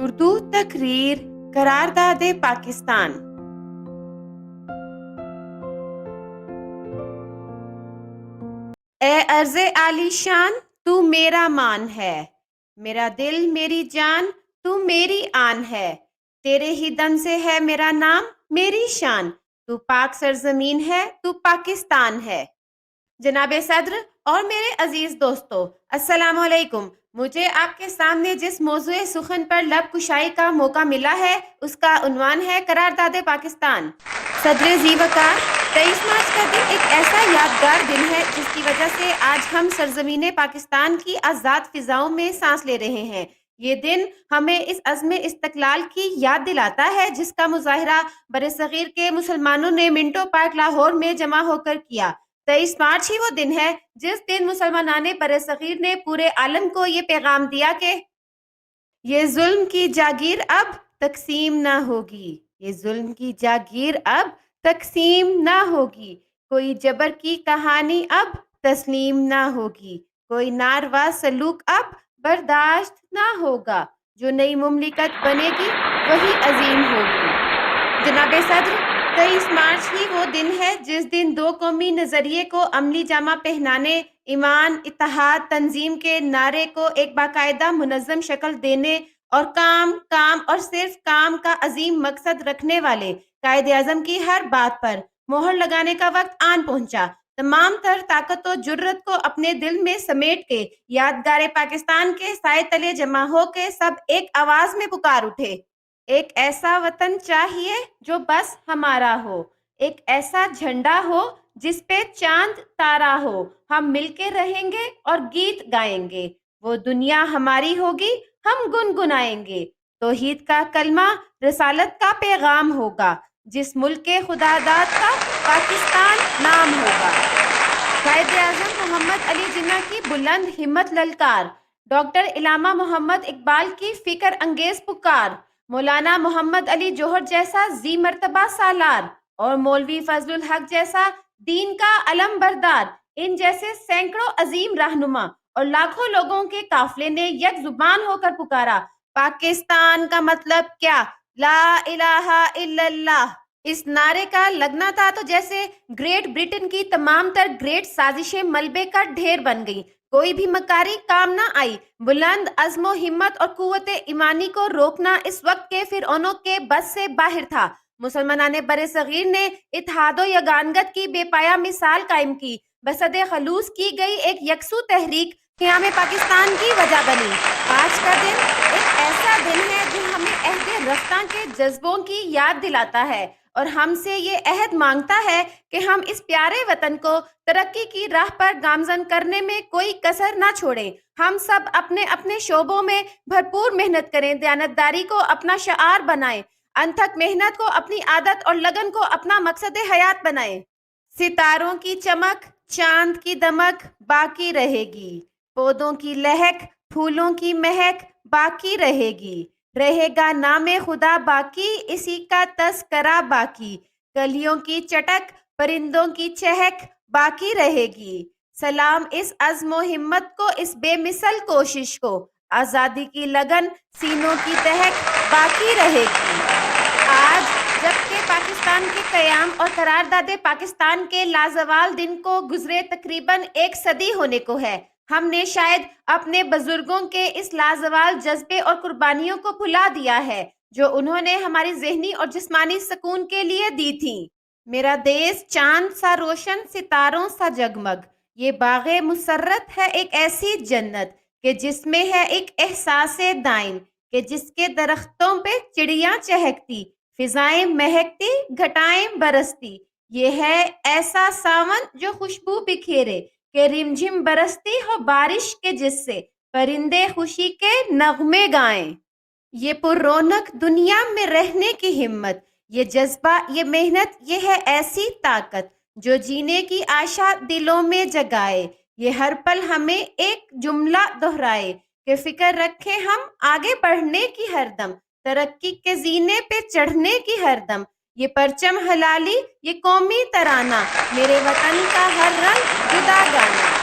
اردو تقریر قرارداد پاکستان۔ اے عرض عالی شان تو میرا مان ہے، میرا دل میری جان تو میری آن ہے، تیرے ہی دم سے ہے میرا نام میری شان، تو پاک سرزمین ہے تو پاکستان ہے۔ جناب صدر اور میرے عزیز دوستو، السلام علیکم۔ مجھے آپ کے سامنے جس موضوع سخن پر لب کشائی کا موقع ملا ہے اس کا عنوان ہے قرارداد پاکستان۔ صدر ذی وقار، 23 مارچ کا دن ایک ایسا یادگار دن ہے جس کی وجہ سے آج ہم سرزمین پاکستان کی آزاد فضاؤں میں سانس لے رہے ہیں۔ یہ دن ہمیں اس عزم استقلال کی یاد دلاتا ہے جس کا مظاہرہ برصغیر کے مسلمانوں نے منٹو پارک لاہور میں جمع ہو کر کیا۔ 23 مارچ ہی وہ دن ہے جس دن مسلمانان برصغیر نے پورے عالم کو یہ پیغام دیا کہ یہ ظلم کی جاگیر اب تقسیم نہ ہوگی، یہ ظلم کی جاگیر اب تقسیم نہ ہوگی، کوئی جبر کی کہانی اب تسلیم نہ ہوگی، کوئی ناروا سلوک اب برداشت نہ ہوگا، جو نئی مملکت بنے گی وہی عظیم ہوگی۔ جناب صدر، 23 مارچ ہی وہ دن ہے جس دن دو قومی نظریے کو عملی جامہ پہنانے، ایمان، اتحاد، تنظیم کے نعرے کو ایک باقاعدہ منظم شکل دینے اور کام اور صرف کام کا عظیم مقصد رکھنے والے قائد اعظم کی ہر بات پر مہر لگانے کا وقت آن پہنچا۔ تمام تر طاقت و جرت کو اپنے دل میں سمیٹ کے یادگار پاکستان کے سائے تلے جمع ہو کے سب ایک آواز میں پکار اٹھے، ایک ایسا وطن چاہیے جو بس ہمارا ہو، ایک ایسا جھنڈا ہو جس پہ چاند تارا ہو، ہم مل کے رہیں گے اور گیت گائیں گے، وہ دنیا ہماری ہوگی، ہم گنگنائیں گے، توحید کا کلمہ رسالت کا پیغام ہوگا، جس ملک کے خدا داد کا پاکستان نام ہوگا۔ قائد اعظم محمد علی جناح کی بلند ہمت للکار، ڈاکٹر علامہ محمد اقبال کی فکر انگیز پکار، مولانا محمد علی جوہر جیسا ذی مرتبہ سالار اور مولوی فضل الحق جیسا دین کا علم بردار، ان جیسے سینکڑوں عظیم رہنما اور لاکھوں لوگوں کے قافلے نے یک زبان ہو کر پکارا، پاکستان کا مطلب کیا؟ لا الہ الا اللہ۔ اس نعرے کا لگنا تھا تو جیسے گریٹ برٹن کی تمام تر گریٹ سازشیں ملبے کا ڈھیر بن گئیں، کوئی بھی مکاری کام نہ آئی۔ بلند عزم و ہمت اور قوت ایمانی کو روکنا اس وقت کے فرعونوں کے بس سے باہر تھا۔ مسلمانان برصغیر نے اتحاد و یگانگت کی بے پایا مثال قائم کی، بصد خلوص کی گئی ایک یکسو تحریک قیام پاکستان کی وجہ بنی۔ آج کا دن ایک ایسا دن ہے جو ہمیں عہد رفتہ کے جذبوں کی یاد دلاتا ہے اور ہم سے یہ عہد مانگتا ہے کہ ہم اس پیارے وطن کو ترقی کی راہ پر گامزن کرنے میں کوئی کسر نہ چھوڑیں۔ ہم سب اپنے اپنے شعبوں میں بھرپور محنت کریں، دیانتداری کو اپنا شعار بنائیں، انتھک محنت کو اپنی عادت اور لگن کو اپنا مقصد حیات بنائیں۔ ستاروں کی چمک، چاند کی دمک باقی رہے گی، پودوں کی لہک، پھولوں کی مہک باقی رہے گی، رہے گا نام خدا باقی، اسی کا تذکرہ باقی، کلیوں کی چٹک، پرندوں کی چہک باقی رہے گی، سلام اس عزم و ہمت کو، اس بے مثل کوشش کو، آزادی کی لگن، سینوں کی دہک باقی رہے گی۔ آج جبکہ پاکستان کے قیام اور قرارداد پاکستان کے لازوال دن کو گزرے تقریباً 1 صدی ہونے کو ہے، ہم نے شاید اپنے بزرگوں کے اس لازوال جذبے اور قربانیوں کو بھلا دیا ہے جو انہوں نے ہماری ذہنی اور جسمانی سکون کے لیے دی تھیں۔ میرا دیس چاند سا روشن، ستاروں سا جگمگ، یہ باغ مسرت ہے ایک ایسی جنت کہ جس میں ہے ایک احساس دائم، کہ جس کے درختوں پہ چڑیاں چہکتی، فضائیں مہکتی، گھٹائیں برستی، یہ ہے ایسا ساون جو خوشبو بکھیرے، کہ رمجھم برستی ہو بارش کے جس سے پرندے خوشی کے نغمے گائیں۔ یہ پر رونق دنیا میں رہنے کی ہمت، یہ جذبہ، یہ محنت، یہ ہے ایسی طاقت جو جینے کی آشا دلوں میں جگائے، یہ ہر پل ہمیں ایک جملہ دہرائے کہ فکر رکھیں ہم آگے بڑھنے کی ہر دم، ترقی کے زینے پہ چڑھنے کی ہر دم، یہ پرچم حلالی، یہ قومی ترانہ، میرے وطن کا ہر رنگ جدا گانا۔